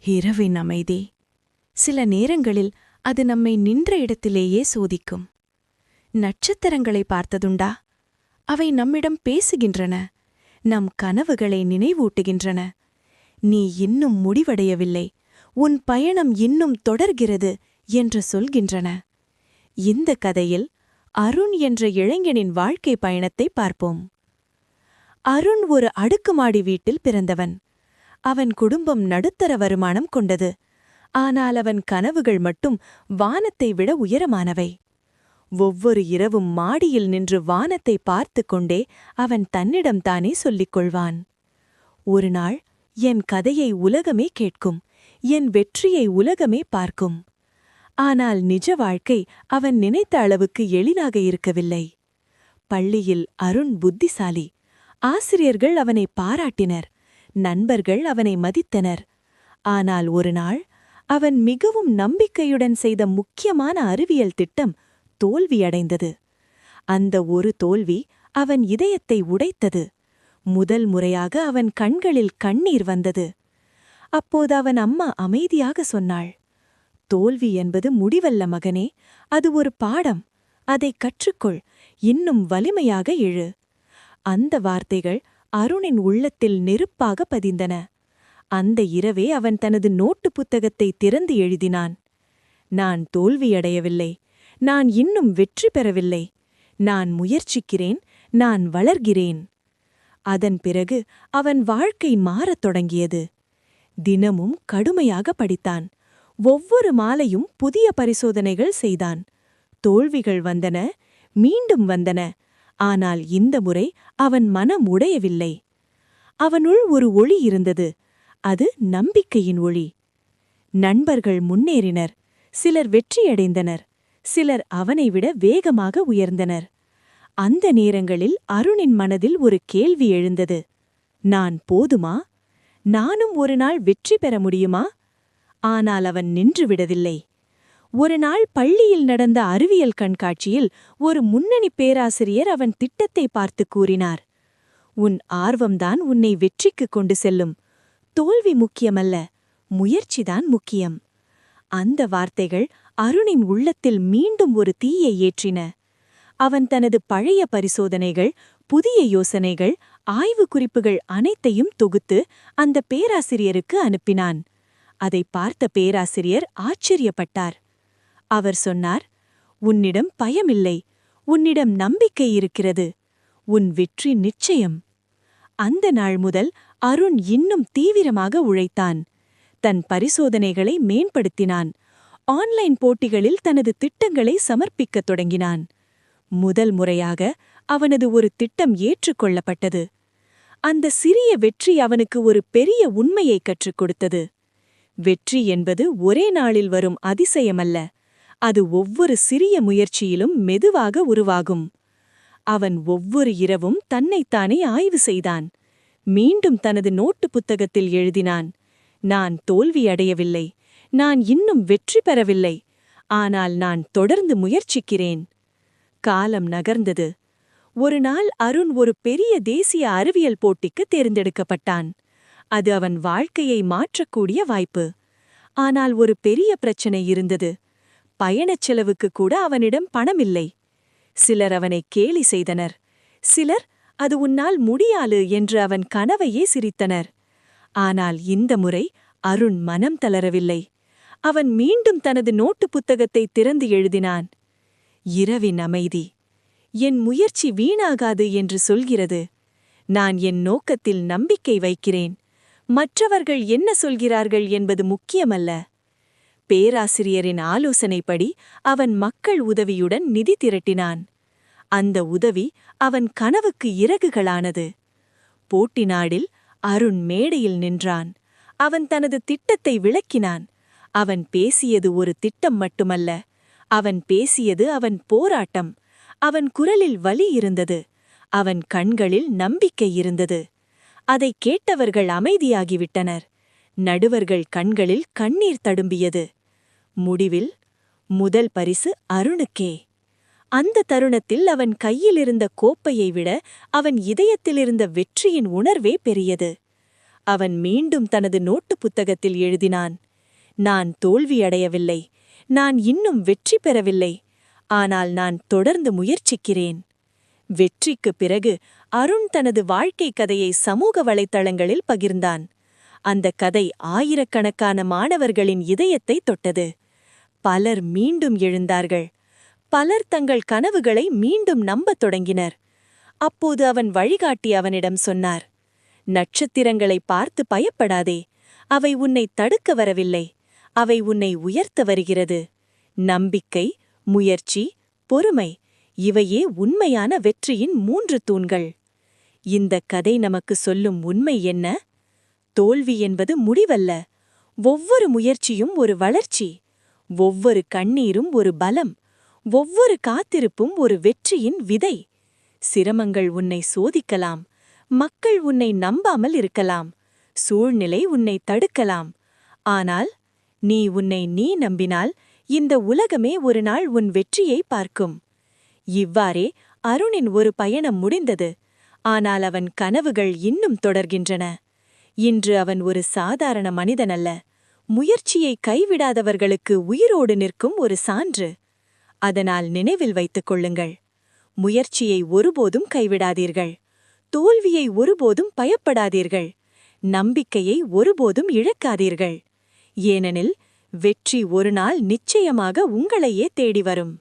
இரவின் அமைதி. சில நேரங்களில் அது நம்மை நின்ற இடத்திலேயே சோதிக்கும். நட்சத்திரங்களை பார்த்ததுண்டா? அவை நம்மிடம் பேசுகின்றன, நம் கனவுகளை நினைவூட்டுகின்றன. நீ இன்னும் முடிவடையவில்லை, உன் பயணம் இன்னும் தொடர்கிறது என்று சொல்கின்றன. இந்த கதையில் அருண் என்ற இளைஞனின் வாழ்க்கை பயணத்தை பார்ப்போம். அருண் ஒரு அடுக்குமாடி வீட்டில் பிறந்தவன். அவன் குடும்பம் நடுத்தர வருமானம் கொண்டது. ஆனால் அவன் கனவுகள் மட்டும் வானத்தை விட உயரமானவை. ஒவ்வொரு இரவும் மாடியில் நின்று வானத்தை பார்த்து கொண்டே அவன் தன்னிடம்தானே சொல்லிக் கொள்வான், ஒரு நாள் என் கதையை உலகமே கேட்கும், என் வெற்றியை உலகமே பார்க்கும். ஆனால் நிஜ வாழ்க்கை அவன் நினைத்த அளவுக்கு எளிதாக இருக்கவில்லை. பள்ளியில் அருண் புத்திசாலி. ஆசிரியர்கள் அவனை பாராட்டினர், நண்பர்கள் அவனை மதித்தனர். ஆனால் ஒரு நாள் அவன் மிகவும் நம்பிக்கையுடன் செய்த முக்கியமான அறிவியல் திட்டம் தோல்வியடைந்தது. அந்த ஒரு தோல்வி அவன் இதயத்தை உடைத்தது. முதல் முறையாக அவன் கண்களில் கண்ணீர் வந்தது. அப்போது அவன் அம்மா அமைதியாக சொன்னாள், தோல்வி என்பது முடிவல்ல மகனே, அது ஒரு பாடம். அதைக் கற்றுக்கொள், இன்னும் வலிமையாக எழு. அந்த வார்த்தைகள் அருணின் உள்ளத்தில் நெருப்பாக பதிந்தன. அந்த இரவே அவன் தனது நோட்டு புத்தகத்தை திறந்து எழுதினான். நான் தோல்வியடையவில்லை, நான் இன்னும் வெற்றி பெறவில்லை. நான் முயற்சிக்கிறேன், நான் வளர்கிறேன். அதன் பிறகு அவன் வாழ்க்கை மாறத் தொடங்கியது. தினமும் கடுமையாக படித்தான். ஒவ்வொரு மாலையும் புதிய பரிசோதனைகள் செய்தான். தோல்விகள் வந்தன, மீண்டும் வந்தன. ஆனால் இந்த முறை அவன் மனம் உடையவில்லை. அவனுள் ஒரு ஒளி இருந்தது. அது நம்பிக்கையின் ஒளி. நண்பர்கள் முன்னேறினர், சிலர் வெற்றியடைந்தனர், சிலர் அவனை விட வேகமாக உயர்ந்தனர். அந்த நேரங்களில் அருணின் மனதில் ஒரு கேள்வி எழுந்தது, நான் போதுமா? நானும் ஒரு நாள் வெற்றி பெற முடியுமா? ஆனால் அவன் நின்றுவிடவில்லை. ஒரு நாள் பள்ளியில் நடந்த அறிவியல் கண்காட்சியில் ஒரு முன்னணி பேராசிரியர் அவன் திட்டத்தை பார்த்து கூறினார், உன் ஆர்வம்தான் உன்னை வெற்றிக்கு கொண்டு செல்லும். தோல்வி முக்கியமல்ல, முயற்சிதான் முக்கியம். அந்த வார்த்தைகள் அருணின் உள்ளத்தில் மீண்டும் ஒரு தீயை ஏற்றின. அவன் தனது பழைய பரிசோதனைகள், புதிய யோசனைகள், ஆய்வு குறிப்புகள் அனைத்தையும் தொகுத்து அந்த பேராசிரியருக்கு அனுப்பினான். அதை பார்த்த பேராசிரியர் ஆச்சரியப்பட்டார். அவர் சொன்னார், உன்னிடம் பயமில்லை, உன்னிடம் நம்பிக்கை இருக்கிறது. உன் வெற்றி நிச்சயம். அந்த நாள் முதல் அருண் இன்னும் தீவிரமாக உழைத்தான். தன் பரிசோதனைகளை மேம்படுத்தினான். ஆன்லைன் போட்டிகளில் தனது திட்டங்களை சமர்ப்பிக்கத் தொடங்கினான். முதல் முறையாக அவனது ஒரு திட்டம் ஏற்றுக்கொள்ளப்பட்டது. அந்த சிறிய வெற்றி அவனுக்கு ஒரு பெரிய உண்மையை கற்றுக் கொடுத்தது. வெற்றி என்பது ஒரே நாளில் வரும் அதிசயமல்ல, அது ஒவ்வொரு சிறிய முயற்சியிலும் மெதுவாக உருவாகும். அவன் ஒவ்வொரு இரவும் தன்னைத்தானே ஆய்வு செய்தான். மீண்டும் தனது நோட்டு புத்தகத்தில் எழுதினான், நான் தோல்வியடையவில்லை, நான் இன்னும் வெற்றி பெறவில்லை, ஆனால் நான் தொடர்ந்து முயற்சிக்கிறேன். காலம் நகர்ந்தது. ஒரு நாள் அருண் ஒரு பெரிய தேசிய அறிவியல் போட்டிக்கு தேர்ந்தெடுக்கப்பட்டான். அது அவன் வாழ்க்கையை மாற்றக்கூடிய வாய்ப்பு. ஆனால் ஒரு பெரிய பிரச்சனை இருந்தது. பயணச் செலவுக்கு கூட அவனிடம் பணமில்லை. சிலர் அவனை கேலி செய்தனர். சிலர் அது உன்னால் முடியாது என்று அவன் கனவையே சிரித்தனர். ஆனால் இந்த முறை அருண் மனம் தளரவில்லை. அவன் மீண்டும் தனது நோட்டு புத்தகத்தை திறந்து எழுதினான், இரவின் அமைதி. என் முயற்சி வீணாகாது என்று சொல்கிறது. நான் என் நோக்கத்தில் நம்பிக்கை வைக்கிறேன். மற்றவர்கள் என்ன சொல்கிறார்கள் என்பது முக்கியமல்ல. பேராசிரியரின் ஆலோசனைப்படி அவன் மக்கள் உதவியுடன் நிதி திரட்டினான். அந்த உதவி அவன் கனவுக்கு இறகுகளானது. போட்டி நாளில் அருண் மேடையில் நின்றான். அவன் தனது திட்டத்தை விளக்கினான். அவன் பேசியது ஒரு திட்டம் மட்டுமல்ல, அவன் பேசியது அவன் போராட்டம். அவன் குரலில் வலி இருந்தது, அவன் கண்களில் நம்பிக்கை இருந்தது. அதைக் கேட்டவர்கள் அமைதியாகிவிட்டனர். நடுவர்கள் கண்களில் கண்ணீர் தடும்பியது. முடிவில் முதல் பரிசு அருணுக்கே. அந்த தருணத்தில் அவன் கையிலிருந்த கோப்பையை விட அவன் இதயத்திலிருந்த வெற்றியின் உணர்வே பெரியது. அவன் மீண்டும் தனது நோட்டுப் புத்தகத்தில் எழுதினான், நான் தோல்வியடையவில்லை, நான் இன்னும் வெற்றி பெறவில்லை, ஆனால் நான் தொடர்ந்து முயற்சிக்கிறேன். வெற்றிக்குப் பிறகு அருண் தனது வாழ்க்கை கதையை சமூக வலைத்தளங்களில் பகிர்ந்தான். அந்த கதை ஆயிரக்கணக்கான மாணவர்களின் இதயத்தை தொட்டது. பலர் மீண்டும் எழுந்தார்கள். பலர் தங்கள் கனவுகளை மீண்டும் நம்பத் தொடங்கினர். அப்போது அவன் வழிகாட்டி அவனிடம் சொன்னார், நட்சத்திரங்களை பார்த்து பயப்படாதே, அவை உன்னை தடுக்க வரவில்லை, அவை உன்னை உயர்த்த வருகிறது. நம்பிக்கை, முயற்சி, பொறுமை, இவையே உண்மையான வெற்றியின் 3 தூண்கள். இந்த கதை நமக்கு சொல்லும் உண்மை என்ன? தோல்வி என்பது முடிவல்ல. ஒவ்வொரு முயற்சியும் ஒரு வளர்ச்சி, ஒவ்வொரு கண்ணீரும் ஒரு பலம், ஒவ்வொரு காத்திருப்பும் ஒரு வெற்றியின் விதை. சிரமங்கள் உன்னை சோதிக்கலாம், மக்கள் உன்னை நம்பாமல் இருக்கலாம், சூழ்நிலை உன்னை தடுக்கலாம். ஆனால் நீ நம்பினால் இந்த உலகமே ஒரு நாள் உன் வெற்றியை பார்க்கும். இவ்வாறே அருணின் ஒரு பயணம் முடிந்தது. ஆனால் அவன் கனவுகள் இன்னும் தொடர்கின்றன. இன்று அவன் ஒரு சாதாரண மனிதனல்ல, முயற்சியை கைவிடாதவர்களுக்கு உயிரோடு நிற்கும் ஒரு சான்று. அதனால் நினைவில் வைத்துக் கொள்ளுங்கள், முயற்சியை ஒருபோதும் கைவிடாதீர்கள், தோல்வியை ஒருபோதும் பயப்படாதீர்கள், நம்பிக்கையை ஒருபோதும் இழக்காதீர்கள். ஏனெனில் வெற்றி ஒரு நாள் நிச்சயமாக உங்களையே தேடி வரும்.